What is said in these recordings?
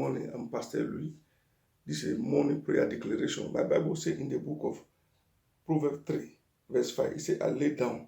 morning. I'm Pastor Louis. This is a morning prayer declaration. My Bible says in the book of Proverbs 3, verse 5, it says, I lay down,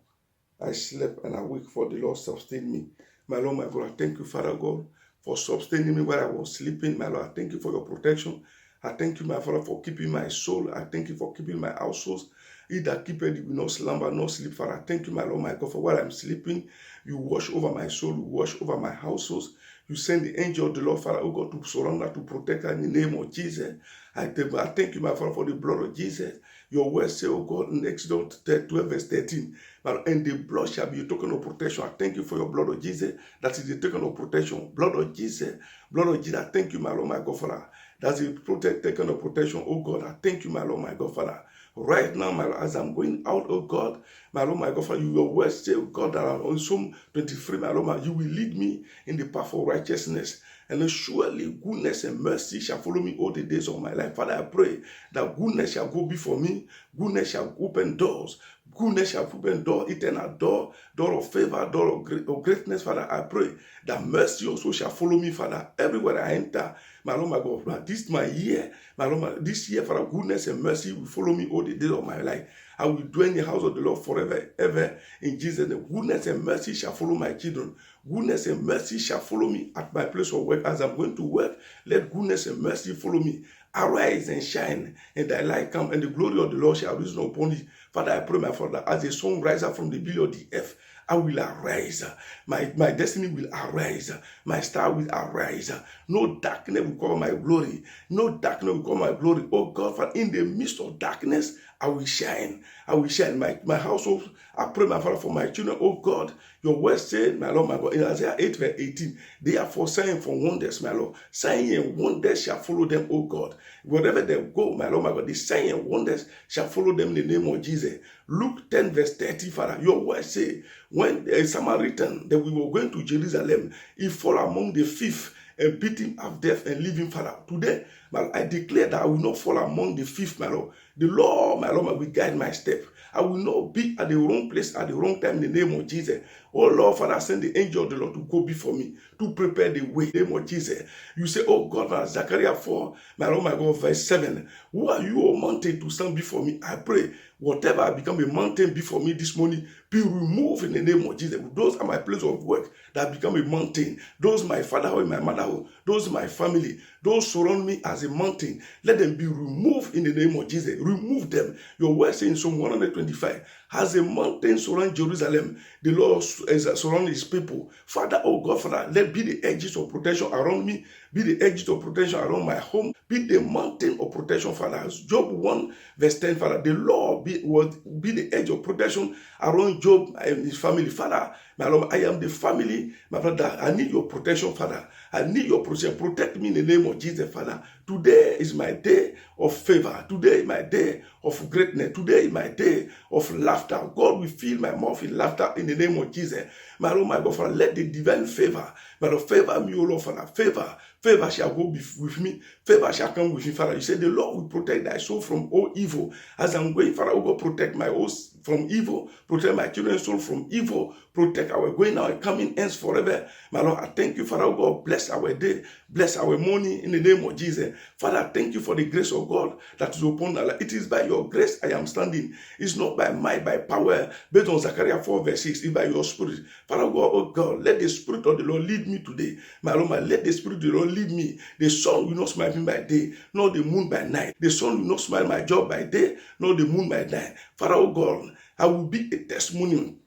I slept, and I wake, for the Lord sustained me. My Lord, my God, I thank you, Father God, for sustaining me while I was sleeping. My Lord, I thank you for your protection. I thank you, my Father, for keeping my soul. I thank you for keeping my household. He that keepeth will not slumber, nor sleep. Father, I thank you, my Lord, my God, for while I'm sleeping, you watch over my soul, you watch over my household. You send the angel of the Lord, Father, oh God, to surround her, to protect her in the name of Jesus. I thank you, my Father, for the blood of Jesus. Your word says, oh God, in Exodus 12, verse 13, and the blood shall be a token of protection. I thank you for your blood of Jesus. That is the token of protection. Blood of Jesus. Blood of Jesus. I thank you, my Lord, my God, Father. That's a token of protection, oh God. I thank you, my Lord, my God, Father. Right now, my Lord, as I'm going out, oh God, my Lord, my God, Father, your word say, oh God, that on Psalm 23, my Lord, my, you will lead me in the path of righteousness. And then surely goodness and mercy shall follow me all the days of my life. Father, I pray that goodness shall go before me. Goodness shall open doors. Goodness shall open door, eternal door, door of favor, door of greatness. Father, I pray that mercy also shall follow me, Father, everywhere I enter. My Lord, my God, this is my year. My Lord, this year, Father, goodness and mercy will follow me all the days of my life. I will dwell in the house of the Lord forever, ever. In Jesus' name, goodness and mercy shall follow my children. Goodness and mercy shall follow me at my place of work. As I'm going to work, let goodness and mercy follow me. Arise and shine, and thy light come, and the glory of the Lord shall risen upon thee. Father, I pray, my Father, as the sun rises from the belly of the earth, I will arise. My destiny will arise. My star will arise. No darkness will cover my glory. No darkness will cover my glory. Oh God, Father, in the midst of darkness, I will shine. I will shine. My household, I pray, my Father, for my children. Oh God, your word said, my Lord, my God, in Isaiah 8, verse 18, they are for signs, for wonders, my Lord. Signs and wonders shall follow them, oh God. Wherever they go, my Lord, my God, the signs and wonders shall follow them in the name of Jesus. Luke 10, verse 30, Father, your word say, when a Samaritan that we were going to Jerusalem, he fall among the thief and beat him of death and leave him, Father. Today, I declare that I will not fall among the thief, my Lord. The Lord, my Lord, will guide my step. I will not be at the wrong place at the wrong time in the name of Jesus. Oh Lord, Father, send the angel of the Lord to go before me, to prepare the way in the name of Jesus. You say, oh God, Zechariah 4, my Lord, my God, verse 7. Who are you, O mountain, to stand before me? I pray, whatever I become a mountain before me this morning, be removed in the name of Jesus. Those are my place of work that become a mountain. Those my fatherhood, my motherhood, those my family, those surround me as a mountain. Let them be removed in the name of Jesus. Remove them. Your word says in Psalm 125, as a mountain surround Jerusalem, the Lord surround his people. Father, oh God, Father, let be the edges of protection around me, be the edges of protection around my home, be the mountain of protection, Father. As Job 1, verse 10, Father, the Lord will be the edge of protection around Job and his family. Father, my Lord, I am the family, my Father. I need your protection, Father. I need your protection. Protect me in the name of Jesus, Father. Today is my day of favor. Today is my day of greatness. Today is my day of laughter. God will fill my mouth with laughter in the name of Jesus. My Lord, my God, Father, let the divine favor, my Lord, favor me, O Lord, Father. Favor shall go with me. Favor shall come with me, Father. You said the Lord will protect thy soul from all evil. As I'm going, Father, oh God, protect my host from evil. Protect my children's soul from evil. Protect our going out and coming ends forever. My Lord, I thank you, Father, oh God. Bless our day. Bless our morning in the name of Jesus. Father, I thank you for the grace of God that is upon our life. It is by your grace I am standing. It's not by might, by power. Based on Zechariah 4, verse 6, it's by your spirit. Father, oh God, let the spirit of the Lord lead me today. My Lord, let the spirit of the Lord lead me. The sun will not smite me by day, nor the moon by night. The sun will not smite my job by day, nor the moon by night. Father, oh God, I will be a testimony.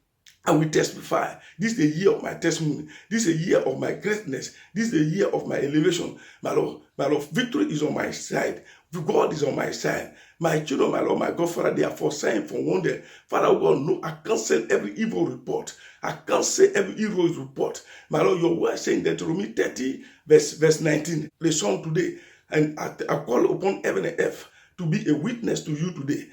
I will testify. This is the year of my testimony. This is a year of my greatness. This is the year of my elevation. My Lord, victory is on my side. God is on my side. My children, my Lord, my God, Father, they are for sign, for wonder. Father, oh God, no, I cancel every evil report. I cancel every evil report. My Lord, your word saying that Deuteronomy 30, verse 19, the song today, and I call upon heaven and earth to be a witness to you today.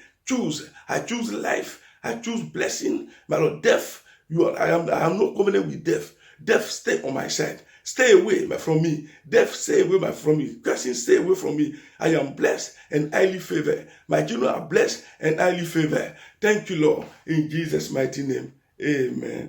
I choose life. I choose blessing. My Lord, death, I am not covenant with death. Death, stay on my side. Stay away from me. Death, stay away from me. Cursing, stay away from me. I am blessed and highly favored. My children are blessed and highly favored. Thank you, Lord, in Jesus' mighty name. Amen.